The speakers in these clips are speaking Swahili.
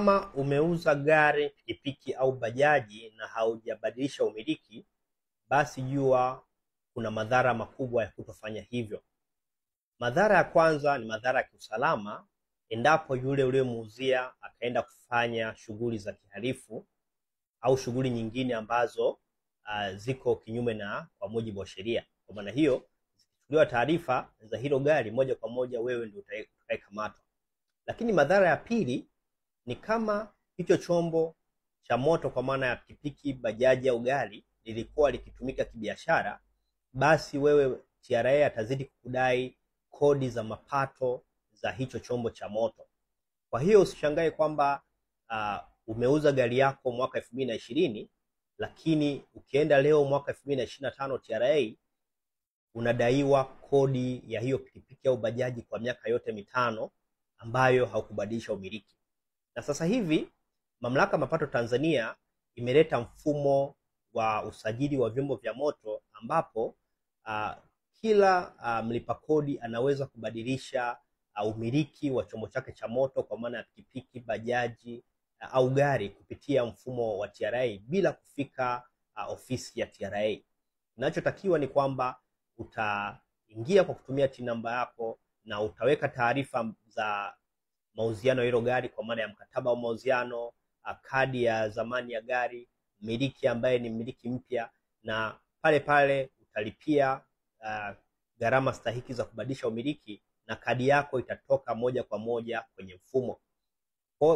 Kama umeuza gari, pikipiki au bajaji na haujabadilisha umiliki, basi jua kuna madhara makubwa ya kutofanya hivyo. Madhara ya kwanza ni madhara ya kiusalama endapo yule uliyemuuzia akaenda kufanya shughuli za kihalifu au shughuli nyingine ambazo ziko kinyume na kwa mujibu wa sheria. Kwa maana hiyo, zikichukuliwa taarifa za hilo gari, moja kwa moja wewe ndio utakayekamatwa. Lakini madhara ya pili ni kama hicho chombo cha moto kwa maana ya pikipiki, bajaji au gari lilikuwa likitumika kibiashara, basi wewe TRA atazidi kukudai kodi za mapato za hicho chombo cha moto. Kwa hiyo usishangae kwamba umeuza gari yako mwaka 2020, lakini ukienda leo mwaka 2025 TRA unadaiwa kodi ya hiyo pikipiki au bajaji kwa miaka yote mitano ambayo haukubadilisha umiliki. Na sasa hivi Mamlaka ya Mapato Tanzania imeleta mfumo wa usajili wa vyombo vya moto ambapo kila mlipa kodi anaweza kubadilisha umiliki wa chombo chake cha moto kwa maana ya pikipiki, bajaji au gari kupitia mfumo wa TRA bila kufika ofisi ya TRA. Kinachotakiwa ni kwamba utaingia kwa kutumia TIN namba yako na utaweka taarifa za mauziano ya hilo gari kwa maana ya mkataba wa mauziano, kadi ya zamani ya gari, mmiliki ambaye ni mmiliki mpya, na pale pale utalipia gharama stahiki za kubadilisha umiliki na kadi yako itatoka moja kwa moja kwenye mfumo.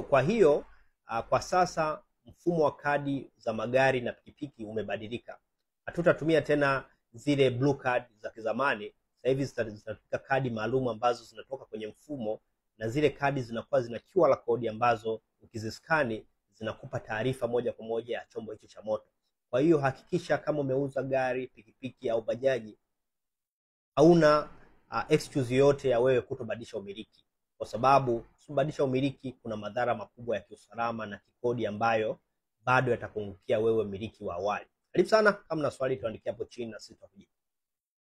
Kwa hiyo kwa sasa mfumo wa kadi za magari na pikipiki umebadilika. Hatutatumia tena zile blue card za kizamani. Sasa hivi zitatumika kadi maalum ambazo zinatoka kwenye mfumo, na zile kadi zinakuwa zina QR code ambazo ukiziskani zinakupa taarifa moja kwa moja ya chombo hicho cha moto. Kwa hiyo hakikisha kama umeuza gari, pikipiki au bajaji, hauna excuse yote ya wewe kutobadilisha umiliki, kwa sababu kubadilisha umiliki kuna madhara makubwa ya kiusalama na kikodi ambayo bado yatakungukia wewe mmiliki wa awali. Karibu sana, kama na swali tuandikie hapo chini na sisi tutakujibu.